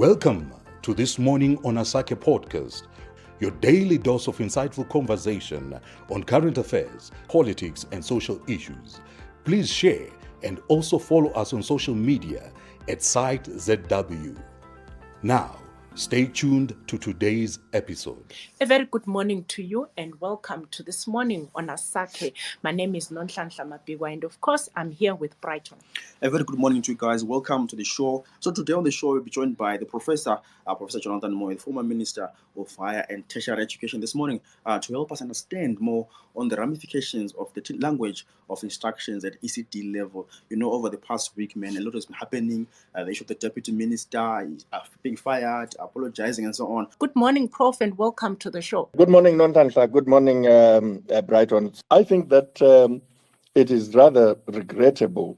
Welcome to this Morning On Asakhe podcast, your daily dose of insightful conversation on current affairs, politics, and social issues. Please share and also follow us on social media at SiteZW. Now, stay tuned to today's episode. A very good morning to you and welcome to this Morning on Asakhe. My name is Nonhlanhla Mapigwa and of course I'm here with Brighton. A very good morning to you guys. Welcome to the show. So today on the show we'll be joined by the Professor Jonathan Moy, the former Minister of Higher and Tertiary Education this morning to help us understand more on the ramifications of the language of instructions at ECD level. You know, over the past week, man, a lot has been happening. The issue of the Deputy Minister being fired, apologizing and so on. Good morning, Prof, and welcome to the show. Good morning, Nonhlanhla. Good morning, Brighton. I think that it is rather regrettable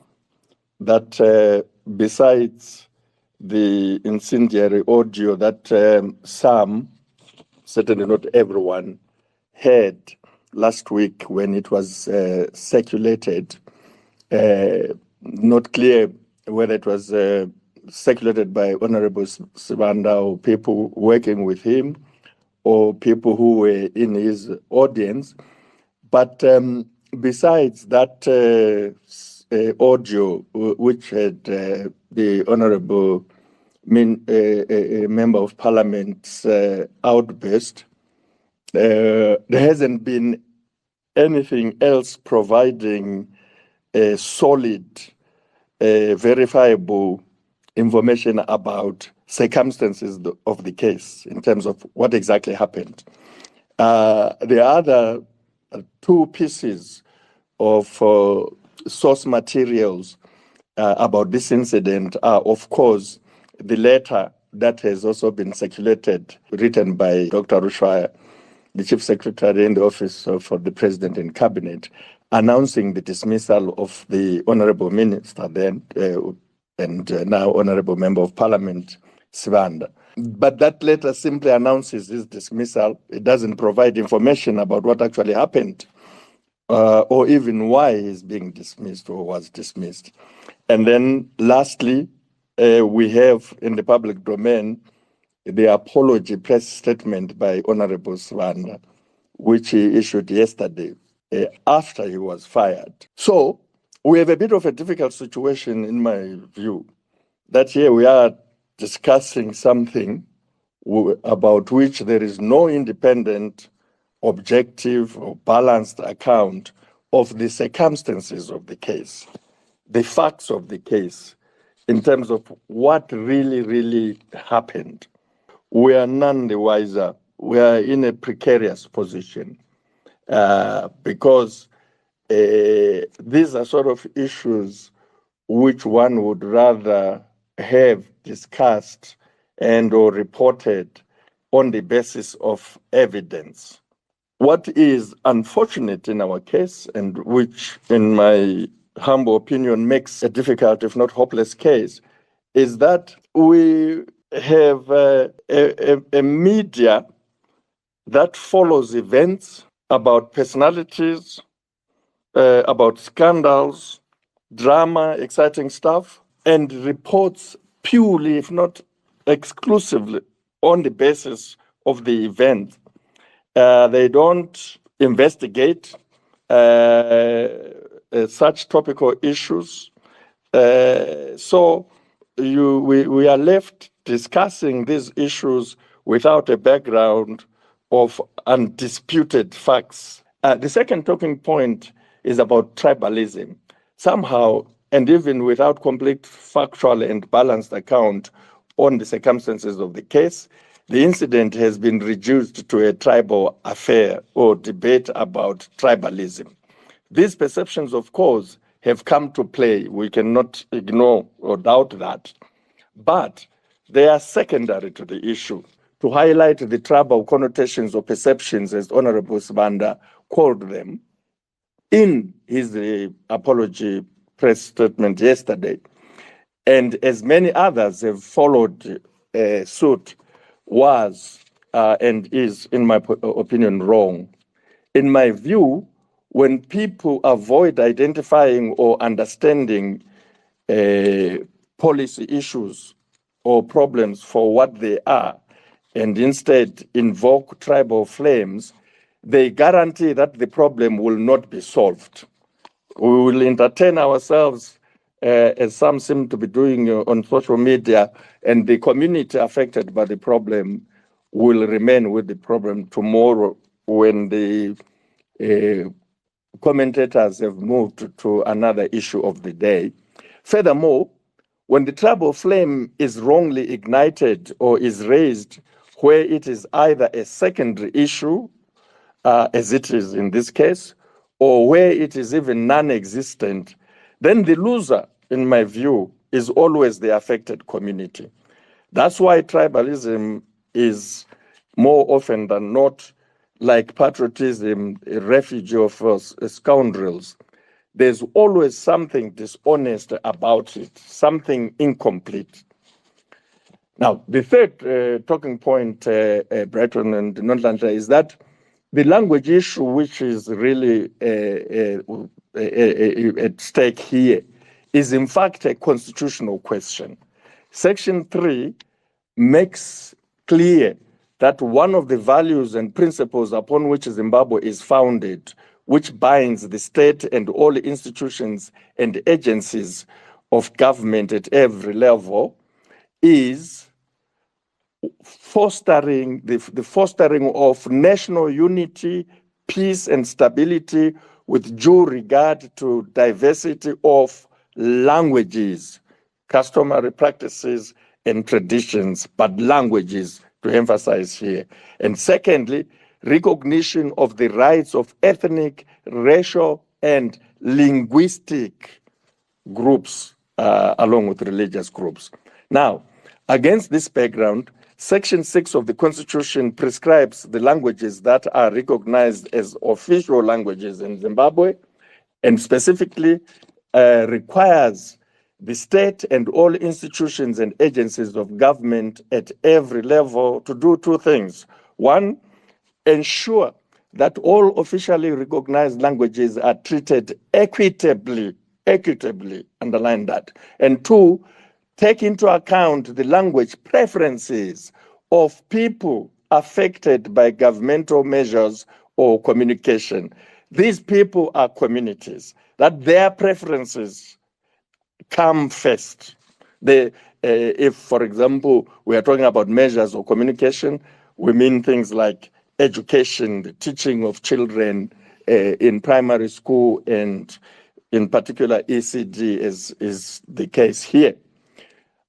that besides the incendiary audio that some, certainly not everyone, heard last week when it was circulated, not clear whether it was circulated by Honorable Sibanda or people working with him or people who were in his audience. But besides that audio, which had the Honorable Member of Parliament's outburst, there hasn't been anything else providing solid, verifiable information about circumstances of the case in terms of what exactly happened. The other two pieces of source materials about this incident are, of course, the letter that has also been circulated, written by Dr. Rushwaya, the Chief Secretary in the Office of the President and Cabinet, announcing the dismissal of the Honorable Minister then, and now Honorable Member of Parliament, Sibanda. But that letter simply announces his dismissal. It doesn't provide information about what actually happened, or even why he's being dismissed or was dismissed. And then lastly, we have in the public domain the apology press statement by Honorable Sibanda, which he issued yesterday after he was fired. So we have a bit of a difficult situation, in my view, that here we are discussing something about which there is no independent, objective or balanced account of the circumstances of the case, the facts of the case, in terms of what really happened. We are none the wiser. We are in a precarious position because these are sort of issues which one would rather have discussed and or reported on the basis of evidence. What is unfortunate in our case, and which in my humble opinion makes a difficult, if not hopeless case, is that we have a media that follows events about personalities, about scandals, drama, exciting stuff, and reports purely, if not exclusively, on the basis of the event. They don't investigate such topical issues. So we are left discussing these issues without a background of undisputed facts. The second talking point is about tribalism. Somehow, and even without complete factual and balanced account on the circumstances of the case, the incident has been reduced to a tribal affair or debate about tribalism. These perceptions, of course, have come to play. We cannot ignore or doubt that. But they are secondary to the issue. To highlight the tribal connotations or perceptions, as Honorable Sibanda called them, in his apology press statement yesterday, and as many others have followed suit, was and is, in my opinion, wrong. In my view, when people avoid identifying or understanding policy issues or problems for what they are, and instead invoke tribal flames, they guarantee that the problem will not be solved. We will entertain ourselves, as some seem to be doing on social media, and the community affected by the problem will remain with the problem tomorrow when the commentators have moved to another issue of the day. Furthermore, when the tribal flame is wrongly ignited or is raised where it is either a secondary issue, as it is in this case, or where it is even non-existent, then the loser, in my view, is always the affected community. That's why tribalism is more often than not, like patriotism, a refuge of scoundrels. There's always something dishonest about it, something incomplete. Now, the third talking point, Breton and Nonhlanhla, is that the language issue, which is really at stake here, is in fact a constitutional question. Section 3 makes clear that one of the values and principles upon which Zimbabwe is founded, which binds the state and all institutions and agencies of government at every level, is fostering the fostering of national unity, peace, and stability with due regard to diversity of languages, customary practices, and traditions, but languages to emphasize here. And secondly, recognition of the rights of ethnic, racial, and linguistic groups, along with religious groups. Now, against this background, Section 6 of the Constitution prescribes the languages that are recognized as official languages in Zimbabwe, and specifically requires the state and all institutions and agencies of government at every level to do two things. One, ensure that all officially recognized languages are treated equitably, underline that. And two, take into account the language preferences of people affected by governmental measures or communication. These people are communities, that their preferences come first. If, for example, we are talking about measures or communication, we mean things like education, the teaching of children in primary school, and in particular ECD is the case here.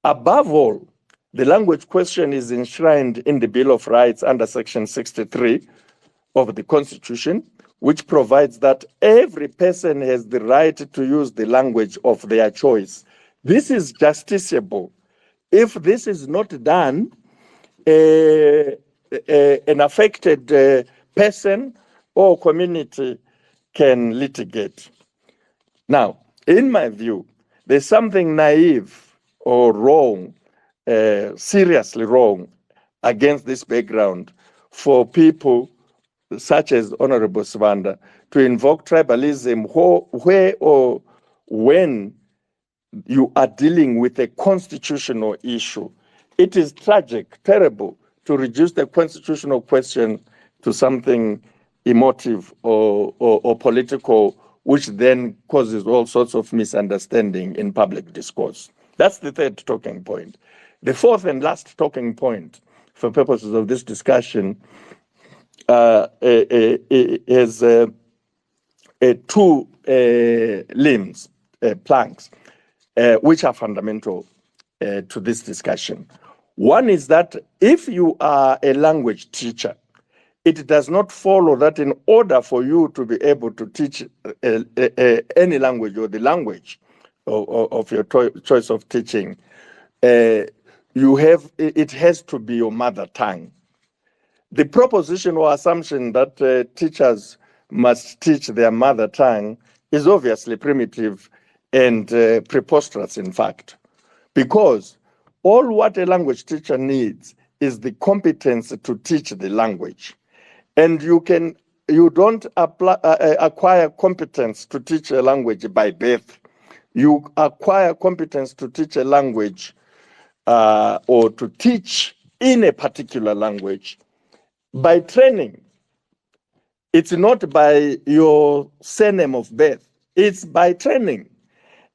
Above all, the language question is enshrined in the Bill of Rights under Section 63 of the Constitution, which provides that every person has the right to use the language of their choice. This is justiciable. If this is not done, an affected person or community can litigate. Now, in my view, there's something naive or wrong, seriously wrong, against this background for people such as Honorable Sibanda to invoke tribalism where or when you are dealing with a constitutional issue. It is tragic, terrible, to reduce the constitutional question to something emotive or political, which then causes all sorts of misunderstanding in public discourse. That's the third talking point. The fourth and last talking point, for purposes of this discussion, is two limbs, planks, which are fundamental to this discussion. One is that if you are a language teacher, it does not follow that in order for you to be able to teach any language or the language of your choice of teaching, it has to be your mother tongue. The proposition or assumption that teachers must teach their mother tongue is obviously primitive and preposterous, in fact, because all what a language teacher needs is the competence to teach the language. And you don't acquire competence to teach a language by birth. You acquire competence to teach a language or to teach in a particular language by training. It's not by your surname of birth. It's by training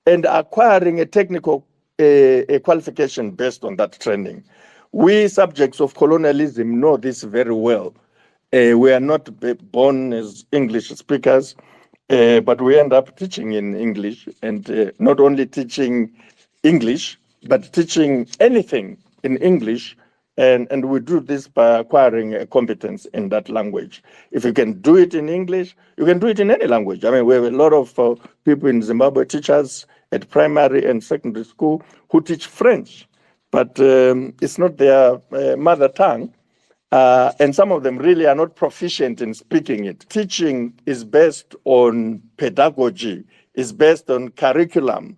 and acquiring a technical a qualification based on that training. We subjects of colonialism know this very well. We are not born as English speakers, but we end up teaching in English, and not only teaching English, but teaching anything in English. And we do this by acquiring a competence in that language. If you can do it in English, you can do it in any language. I mean, we have a lot of people in Zimbabwe, teachers at primary and secondary school, who teach French, but it's not their mother tongue. And some of them really are not proficient in speaking it. Teaching is based on pedagogy, is based on curriculum,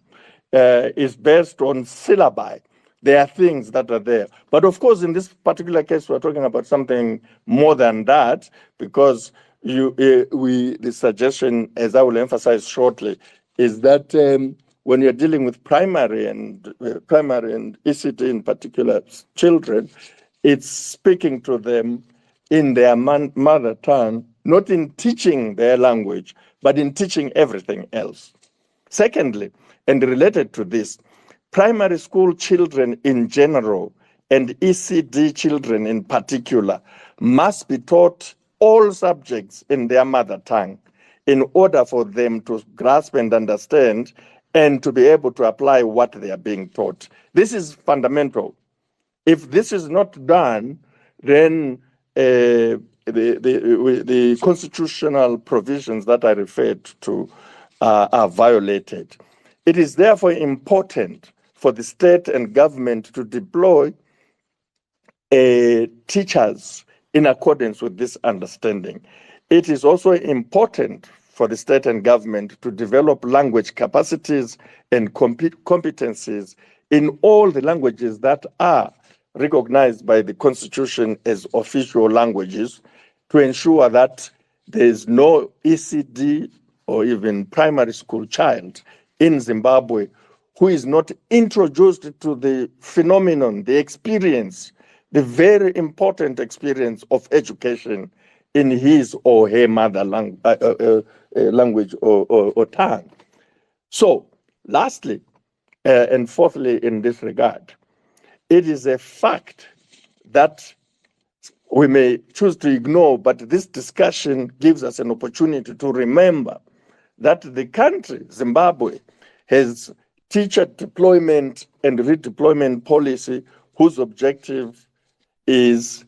is based on syllabi. There are things that are there. But of course, in this particular case, we're talking about something more than that, because the suggestion, as I will emphasize shortly, is that when you're dealing with primary and ECD in particular children, it's speaking to them in their mother tongue, not in teaching their language, but in teaching everything else. Secondly, and related to this, primary school children in general and ECD children in particular must be taught all subjects in their mother tongue in order for them to grasp and understand and to be able to apply what they are being taught. This is fundamental. If this is not done, then the constitutional provisions that I referred to are violated. It is therefore important for the state and government to deploy teachers in accordance with this understanding. It is also important for the state and government to develop language capacities and competencies in all the languages that are recognized by the Constitution as official languages, to ensure that there is no ECD or even primary school child in Zimbabwe who is not introduced to the phenomenon, the experience, the very important experience of education in his or her mother language or tongue. So, lastly, and fourthly, in this regard, it is a fact that we may choose to ignore, but this discussion gives us an opportunity to remember that the country, Zimbabwe, has teacher deployment and redeployment policy whose objective is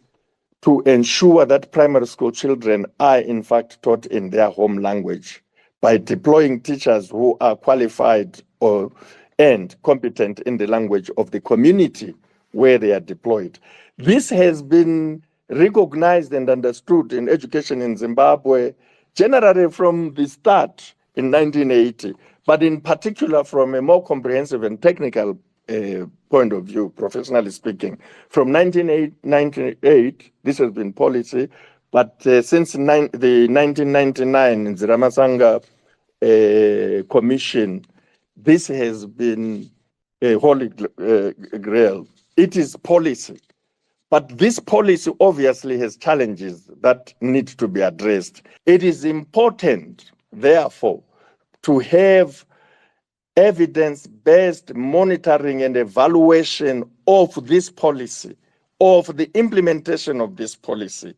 to ensure that primary school children are in fact taught in their home language by deploying teachers who are qualified and competent in the language of the community where they are deployed. This has been recognized and understood in education in Zimbabwe generally from the start in 1980, but in particular from a more comprehensive and technical point of view, professionally speaking. From 1998, this has been policy, but since the 1999 in the Ramasanga Commission, this has been a holy grail. It is policy. But this policy obviously has challenges that need to be addressed. It is important, therefore, to have evidence-based monitoring and evaluation of this policy, of the implementation of this policy,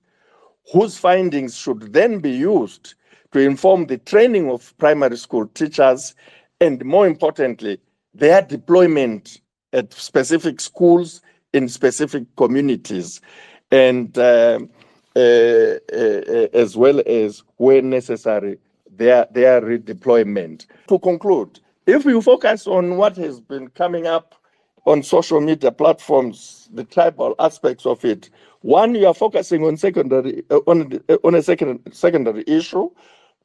whose findings should then be used to inform the training of primary school teachers and, more importantly, their deployment at specific schools in specific communities, and as well as, where necessary, their redeployment. To conclude, if we focus on what has been coming up on social media platforms, the tribal aspects of it, one, you are focusing on a secondary issue,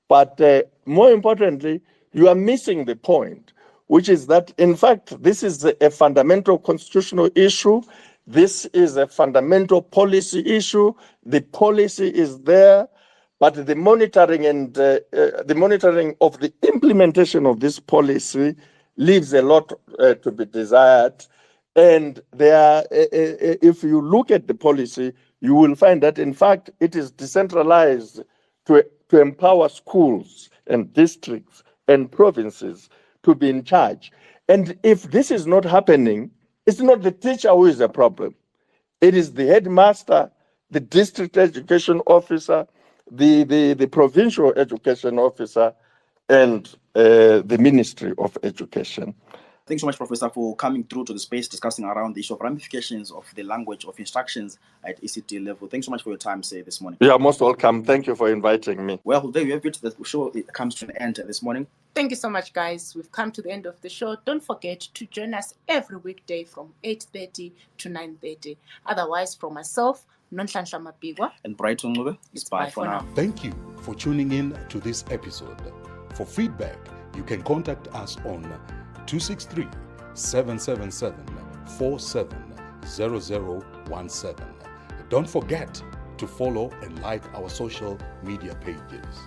but more importantly, you are missing the point, which is that, in fact, this is a fundamental constitutional issue. This is a fundamental policy issue. The policy is there, but the monitoring and the monitoring of the implementation of this policy leaves a lot to be desired. And if you look at the policy, you will find that, in fact, it is decentralized to empower schools and districts and provinces to be in charge. And if this is not happening, it's not the teacher who is the problem. It is the headmaster, the district education officer, the provincial education officer, and the Ministry of Education. Thanks so much, Professor, for coming through to the space discussing around the issue of ramifications of the language of instructions at ECD level. Thanks so much for your time, this morning. You are most welcome. Thank you for inviting me. Well, there you have it. The show comes to an end this morning. Thank you so much, guys. We've come to the end of the show. Don't forget to join us every weekday from 8:30 to 9:30. Otherwise, from myself, Nonhlanhla Mapigwa, and Brighton Ngube, it's bye for now. Thank you for tuning in to this episode. For feedback, you can contact us on 263-777-470017. Don't forget to follow and like our social media pages.